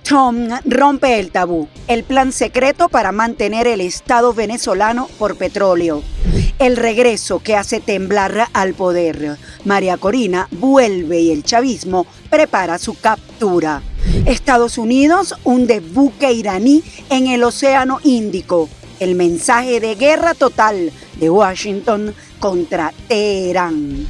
Trump rompe el tabú, el plan secreto para mantener el Estado venezolano por petróleo. El regreso que hace temblar al poder. María Corina vuelve y el chavismo prepara su captura. Estados Unidos hunde buque iraní en el Océano Índico. El mensaje de guerra total de Washington contra Teherán.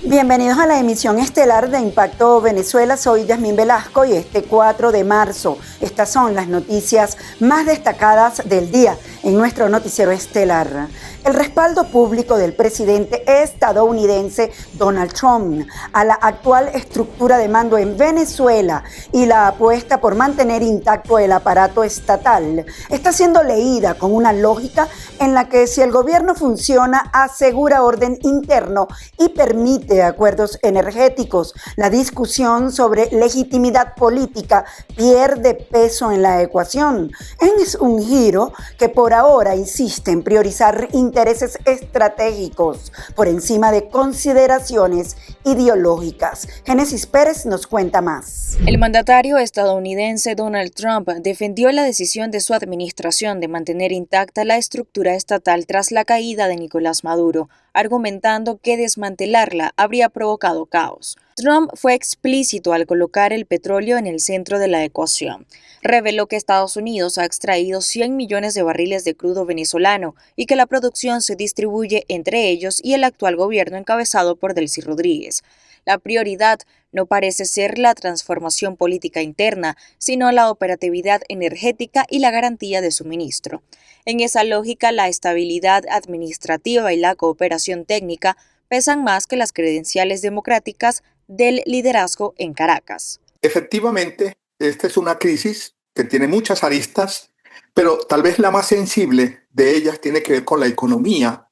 Bienvenidos a la emisión estelar de Impacto Venezuela. Soy Yasmín Velasco y este 4 de marzo estas son las noticias más destacadas del día en nuestro noticiero estelar. El respaldo público del presidente estadounidense Donald Trump a la actual estructura de mando en Venezuela y la apuesta por mantener intacto el aparato estatal está siendo leída con una lógica en la que si el gobierno funciona, asegura orden interno y permite acuerdos energéticos, la discusión sobre legitimidad política pierde peso en la ecuación. Es un giro que por ahora insiste en priorizar intereses estratégicos por encima de consideraciones ideológicas. Génesis Pérez nos cuenta más. El mandatario estadounidense Donald Trump defendió la decisión de su administración de mantener intacta la estructura estatal tras la caída de Nicolás Maduro, argumentando que desmantelarla habría provocado caos. Trump fue explícito al colocar el petróleo en el centro de la ecuación. Reveló que Estados Unidos ha extraído 100 millones de barriles de crudo venezolano y que la producción se distribuye entre ellos y el actual gobierno encabezado por Delcy Rodríguez. La prioridad no parece ser la transformación política interna, sino la operatividad energética y la garantía de suministro. En esa lógica, la estabilidad administrativa y la cooperación técnica pesan más que las credenciales democráticas del liderazgo en Caracas. Efectivamente, esta es una crisis que tiene muchas aristas, pero tal vez la más sensible de ellas tiene que ver con la economía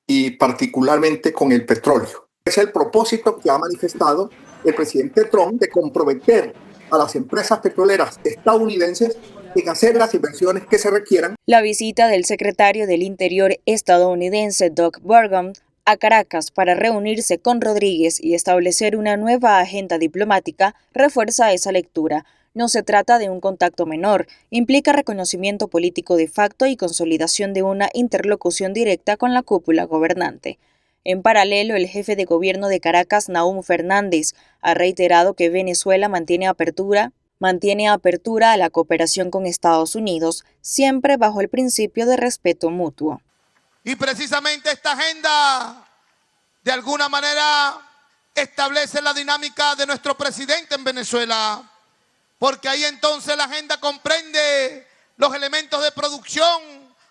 y particularmente con el petróleo. Es el propósito que ha manifestado el presidente Trump de comprometer a las empresas petroleras estadounidenses en hacer las inversiones que se requieran. La visita del secretario del Interior estadounidense Doug Burgum a Caracas para reunirse con Rodríguez y establecer una nueva agenda diplomática refuerza esa lectura. No se trata de un contacto menor, implica reconocimiento político de facto y consolidación de una interlocución directa con la cúpula gobernante. En paralelo, el jefe de gobierno de Caracas, Nahum Fernández, ha reiterado que Venezuela mantiene apertura a la cooperación con Estados Unidos, siempre bajo el principio de respeto mutuo. Y precisamente esta agenda, de alguna manera, establece la dinámica de nuestro presidente en Venezuela, porque ahí entonces la agenda comprende los elementos de producción,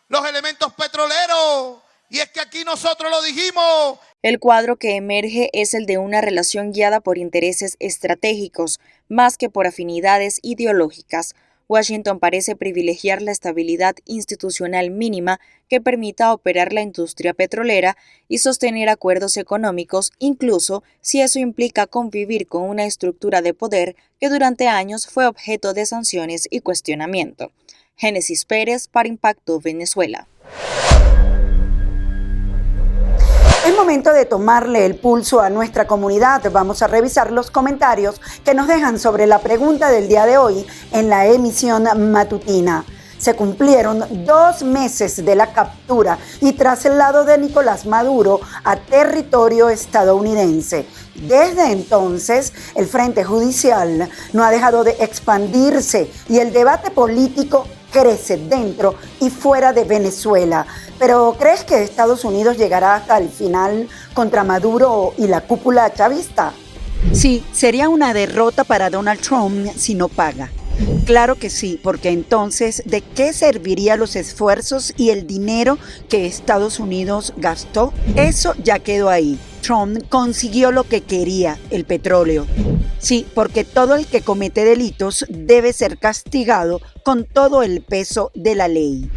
los elementos petroleros, y es que aquí nosotros lo dijimos. El cuadro que emerge es el de una relación guiada por intereses estratégicos, más que por afinidades ideológicas. Washington parece privilegiar la estabilidad institucional mínima que permita operar la industria petrolera y sostener acuerdos económicos, incluso si eso implica convivir con una estructura de poder que durante años fue objeto de sanciones y cuestionamiento. Génesis Pérez para Impacto Venezuela. Es momento de tomarle el pulso a nuestra comunidad. Vamos a revisar los comentarios que nos dejan sobre la pregunta del día de hoy en la emisión matutina. Se cumplieron 2 meses de la captura y traslado de Nicolás Maduro a territorio estadounidense. Desde entonces, el frente judicial no ha dejado de expandirse y el debate político crece dentro y fuera de Venezuela. Pero ¿crees que Estados Unidos llegará hasta el final contra Maduro y la cúpula chavista? Sí, sería una derrota para Donald Trump si no paga. Claro que sí, porque entonces, ¿de qué servirían los esfuerzos y el dinero que Estados Unidos gastó? Eso ya quedó ahí. Trump consiguió lo que quería, el petróleo. Sí, porque todo el que comete delitos debe ser castigado con todo el peso de la ley.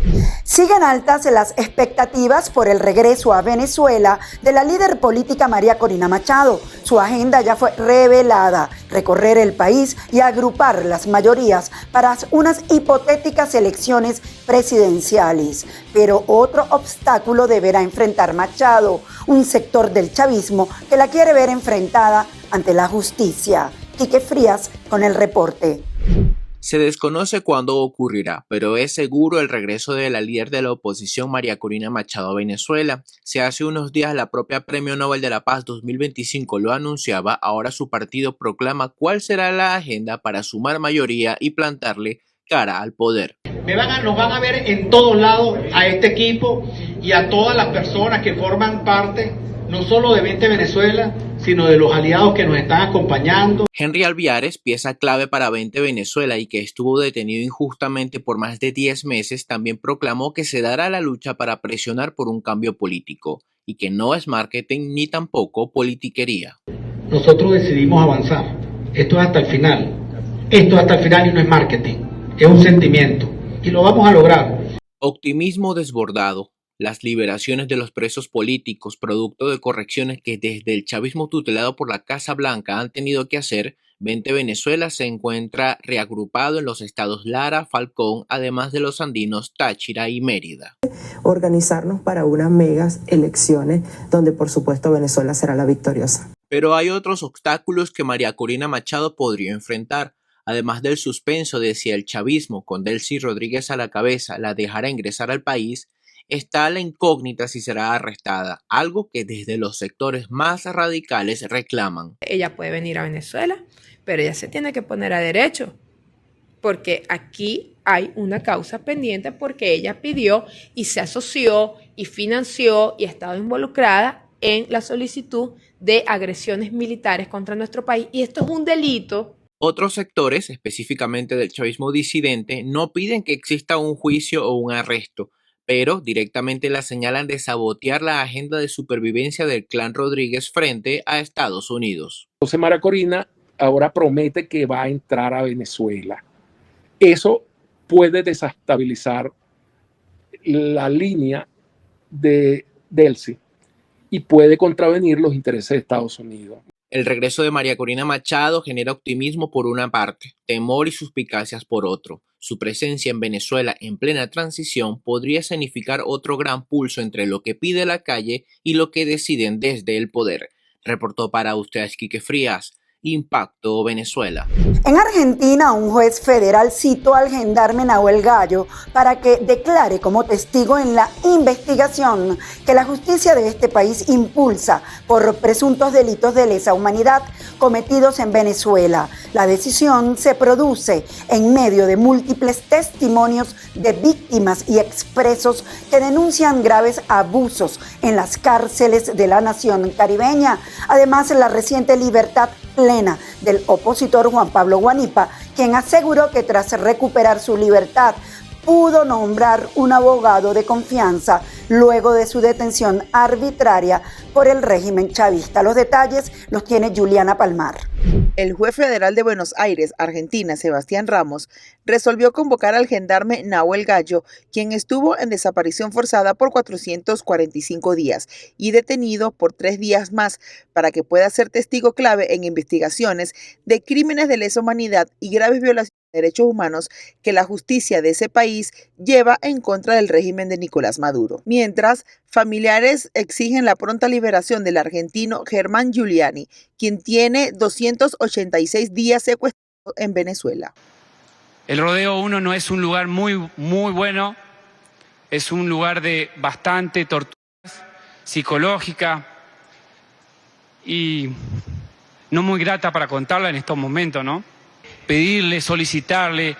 Siguen altas las expectativas por el regreso a Venezuela de la líder política María Corina Machado. Su agenda ya fue revelada: recorrer el país y agrupar las mayorías para unas hipotéticas elecciones presidenciales. Pero otro obstáculo deberá enfrentar Machado, un sector del chavismo que la quiere ver enfrentada ante la justicia. Quique Frías con el reporte. Se desconoce cuándo ocurrirá, pero es seguro el regreso de la líder de la oposición María Corina Machado a Venezuela. Si hace unos días la propia Premio Nobel de la Paz 2025 lo anunciaba, ahora su partido proclama cuál será la agenda para sumar mayoría y plantarle cara al poder. Nos van a ver en todos lados a este equipo y a todas las personas que forman parte, no solo de Vente Venezuela, sino de los aliados que nos están acompañando. Henry Alviares, pieza clave para Vente Venezuela y que estuvo detenido injustamente por más de 10 meses, también proclamó que se dará la lucha para presionar por un cambio político y que no es marketing ni tampoco politiquería. Nosotros decidimos avanzar. Esto es hasta el final. Esto es hasta el final y no es marketing. Es un sentimiento. Y lo vamos a lograr. Optimismo desbordado. Las liberaciones de los presos políticos, producto de correcciones que desde el chavismo tutelado por la Casa Blanca han tenido que hacer, Vente Venezuela se encuentra reagrupado en los estados Lara, Falcón, además de los andinos Táchira y Mérida. Organizarnos para unas megas elecciones donde por supuesto Venezuela será la victoriosa. Pero hay otros obstáculos que María Corina Machado podría enfrentar. Además del suspenso de si el chavismo, con Delcy Rodríguez a la cabeza, la dejará ingresar al país, está la incógnita si será arrestada, algo que desde los sectores más radicales reclaman. Ella puede venir a Venezuela, pero ella se tiene que poner a derecho, porque aquí hay una causa pendiente porque ella pidió y se asoció y financió y ha estado involucrada en la solicitud de agresiones militares contra nuestro país, y esto es un delito. Otros sectores, específicamente del chavismo disidente, no piden que exista un juicio o un arresto, pero directamente la señalan de sabotear la agenda de supervivencia del clan Rodríguez frente a Estados Unidos. Entonces María Corina ahora promete que va a entrar a Venezuela. Eso puede desestabilizar la línea de Delcy y puede contravenir los intereses de Estados Unidos. El regreso de María Corina Machado genera optimismo por una parte, temor y suspicacias por otro. Su presencia en Venezuela en plena transición podría significar otro gran pulso entre lo que pide la calle y lo que deciden desde el poder. Reportó para ustedes Quique Frías, Impacto Venezuela. En Argentina, un juez federal citó al gendarme Nahuel Gallo para que declare como testigo en la investigación que la justicia de este país impulsa por presuntos delitos de lesa humanidad cometidos en Venezuela. La decisión se produce en medio de múltiples testimonios de víctimas y expresos que denuncian graves abusos en las cárceles de la nación caribeña. Además, la reciente libertad plena del opositor Juan Pablo Guanipa, quien aseguró que tras recuperar su libertad pudo nombrar un abogado de confianza luego de su detención arbitraria por el régimen chavista. Los detalles los tiene Juliana Palmar. El juez federal de Buenos Aires, Argentina, Sebastián Ramos, resolvió convocar al gendarme Nahuel Gallo, quien estuvo en desaparición forzada por 445 días y detenido por 3 días más para que pueda ser testigo clave en investigaciones de crímenes de lesa humanidad y graves violaciones de derechos humanos que la justicia de ese país lleva en contra del régimen de Nicolás Maduro. Mientras, familiares exigen la pronta liberación del argentino Germán Giuliani, quien tiene 286 días secuestrado en Venezuela. El Rodeo 1 no es un lugar muy bueno, es un lugar de bastante tortura psicológica y no muy grata para contarla en estos momentos, ¿no? Pedirle, solicitarle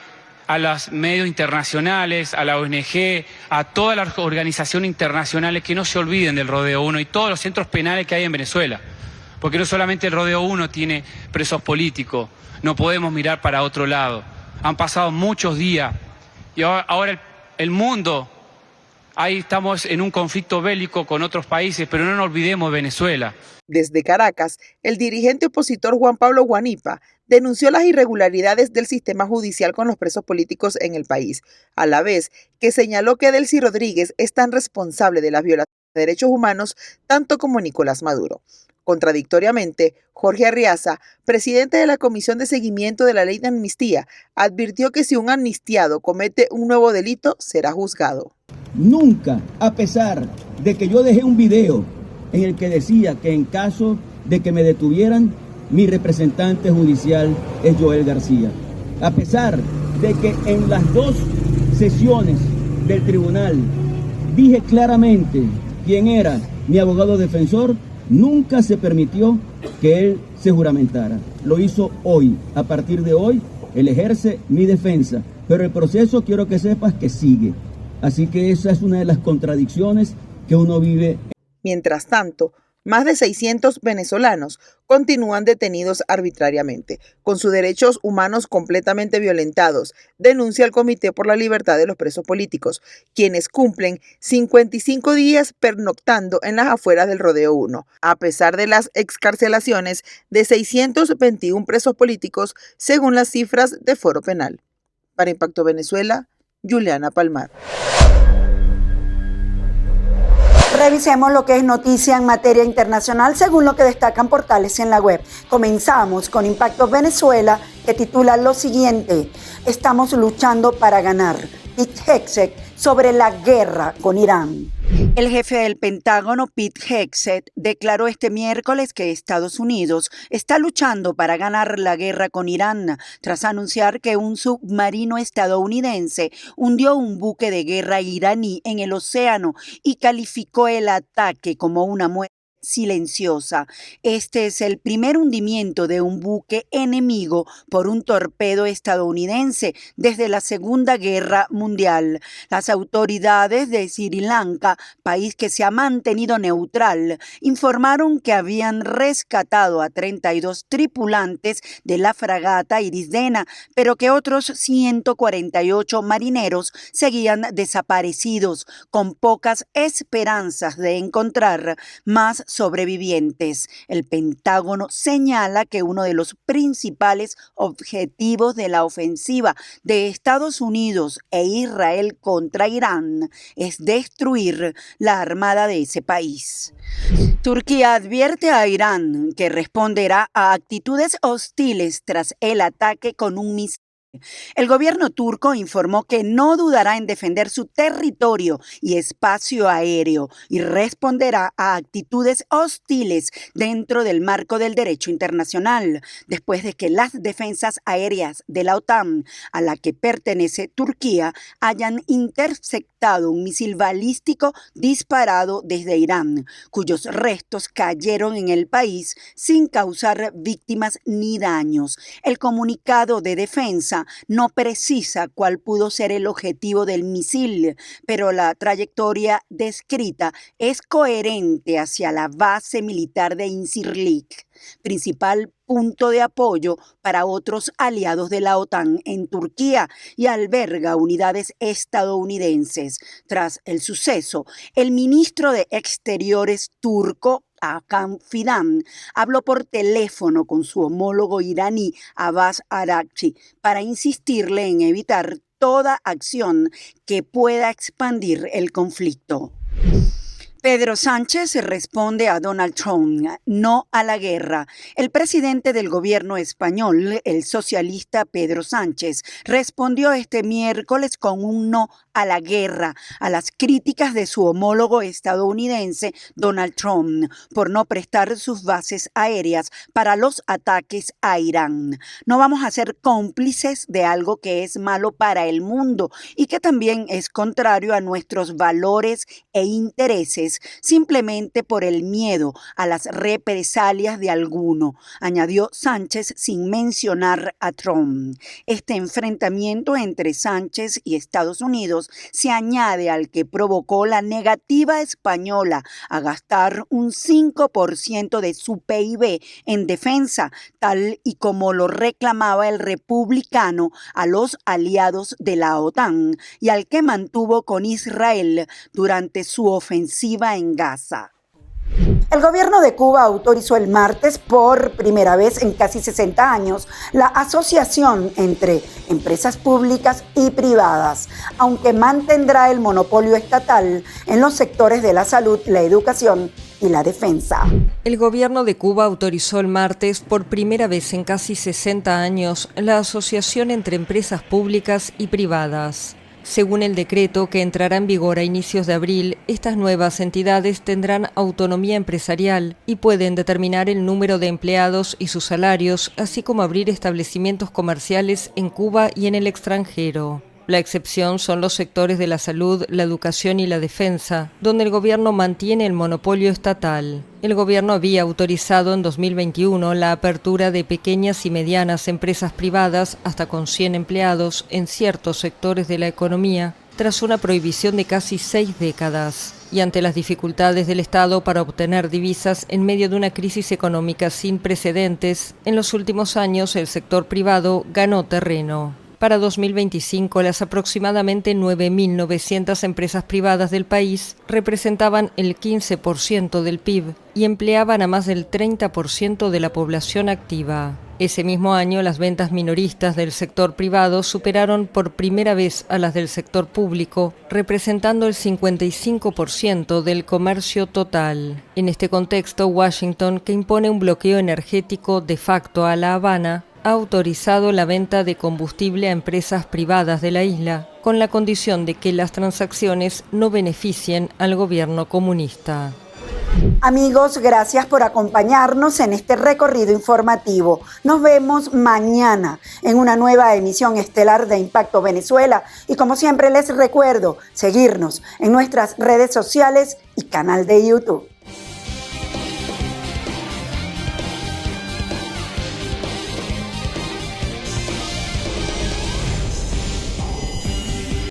a los medios internacionales, a la ONG, a todas las organizaciones internacionales que no se olviden del Rodeo 1 y todos los centros penales que hay en Venezuela. Porque no solamente el Rodeo 1 tiene presos políticos, no podemos mirar para otro lado. Han pasado muchos días y ahora el mundo, ahí estamos en un conflicto bélico con otros países, pero no nos olvidemos de Venezuela. Desde Caracas, el dirigente opositor Juan Pablo Guanipa denunció las irregularidades del sistema judicial con los presos políticos en el país, a la vez que señaló que Delcy Rodríguez es tan responsable de las violaciones de derechos humanos tanto como Nicolás Maduro. Contradictoriamente, Jorge Arriaza, presidente de la Comisión de Seguimiento de la Ley de Amnistía, advirtió que si un amnistiado comete un nuevo delito, será juzgado. Nunca, a pesar de que yo dejé un video en el que decía que en caso de que me detuvieran, mi representante judicial es Joel García. A pesar de que en las 2 sesiones del tribunal dije claramente quién era mi abogado defensor, nunca se permitió que él se juramentara. Lo hizo hoy. A partir de hoy, él ejerce mi defensa. Pero el proceso, quiero que sepas que sigue. Así que esa es una de las contradicciones que uno vive. Mientras tanto, más de 600 venezolanos continúan detenidos arbitrariamente, con sus derechos humanos completamente violentados, denuncia el Comité por la Libertad de los Presos Políticos, quienes cumplen 55 días pernoctando en las afueras del Rodeo 1, a pesar de las excarcelaciones de 621 presos políticos, según las cifras de Foro Penal. Para Impacto Venezuela, Juliana Palmar. Revisemos lo que es noticia en materia internacional según lo que destacan portales en la web. Comenzamos con Impacto Venezuela, que titula lo siguiente: estamos luchando para ganar. Pete Hegseth sobre la guerra con Irán. El jefe del Pentágono, Pete Hegseth, declaró este miércoles que Estados Unidos está luchando para ganar la guerra con Irán, tras anunciar que un submarino estadounidense hundió un buque de guerra iraní en el océano y calificó el ataque como una muerte silenciosa. Este es el primer hundimiento de un buque enemigo por un torpedo estadounidense desde la Segunda Guerra Mundial. Las autoridades de Sri Lanka, país que se ha mantenido neutral, informaron que habían rescatado a 32 tripulantes de la fragata Irisdena, pero que otros 148 marineros seguían desaparecidos, con pocas esperanzas de encontrar más sobrevivientes. El Pentágono señala que uno de los principales objetivos de la ofensiva de Estados Unidos e Israel contra Irán es destruir la armada de ese país. Turquía advierte a Irán que responderá a actitudes hostiles tras el ataque con un misil. El gobierno turco informó que no dudará en defender su territorio y espacio aéreo y responderá a actitudes hostiles dentro del marco del derecho internacional, después de que las defensas aéreas de la OTAN, a la que pertenece Turquía, hayan interceptado un misil balístico disparado desde Irán, cuyos restos cayeron en el país sin causar víctimas ni daños. El comunicado de defensa no precisa cuál pudo ser el objetivo del misil, pero la trayectoria descrita es coherente hacia la base militar de Incirlik, principal punto de apoyo para otros aliados de la OTAN en Turquía, y alberga unidades estadounidenses. Tras el suceso, el ministro de Exteriores turco, Hakan Fidan, habló por teléfono con su homólogo iraní Abbas Araghchi para insistirle en evitar toda acción que pueda expandir el conflicto. Pedro Sánchez responde a Donald Trump, no a la guerra. El presidente del gobierno español, el socialista Pedro Sánchez, respondió este miércoles con un no a la guerra, a las críticas de su homólogo estadounidense Donald Trump por no prestar sus bases aéreas para los ataques a Irán. No vamos a ser cómplices de algo que es malo para el mundo y que también es contrario a nuestros valores e intereses, simplemente por el miedo a las represalias de alguno, añadió Sánchez sin mencionar a Trump. Este enfrentamiento entre Sánchez y Estados Unidos se añade al que provocó la negativa española a gastar un 5% de su PIB en defensa, tal y como lo reclamaba el republicano a los aliados de la OTAN y al que mantuvo con Israel durante su ofensiva en Gaza. El gobierno de Cuba autorizó el martes por primera vez en casi 60 años la asociación entre empresas públicas y privadas, aunque mantendrá el monopolio estatal en los sectores de la salud, la educación y la defensa. El gobierno de Cuba autorizó el martes por primera vez en casi 60 años la asociación entre empresas públicas y privadas. Según el decreto que entrará en vigor a inicios de abril, estas nuevas entidades tendrán autonomía empresarial y pueden determinar el número de empleados y sus salarios, así como abrir establecimientos comerciales en Cuba y en el extranjero. La excepción son los sectores de la salud, la educación y la defensa, donde el gobierno mantiene el monopolio estatal. El gobierno había autorizado en 2021 la apertura de pequeñas y medianas empresas privadas, hasta con 100 empleados, en ciertos sectores de la economía, tras una prohibición de casi 6 décadas. Y ante las dificultades del Estado para obtener divisas en medio de una crisis económica sin precedentes, en los últimos años el sector privado ganó terreno. Para 2025, las aproximadamente 9.900 empresas privadas del país representaban el 15% del PIB y empleaban a más del 30% de la población activa. Ese mismo año, las ventas minoristas del sector privado superaron por primera vez a las del sector público, representando el 55% del comercio total. En este contexto, Washington, que impone un bloqueo energético de facto a La Habana, ha autorizado la venta de combustible a empresas privadas de la isla, con la condición de que las transacciones no beneficien al gobierno comunista. Amigos, gracias por acompañarnos en este recorrido informativo. Nos vemos mañana en una nueva emisión estelar de Impacto Venezuela y como siempre les recuerdo seguirnos en nuestras redes sociales y canal de YouTube.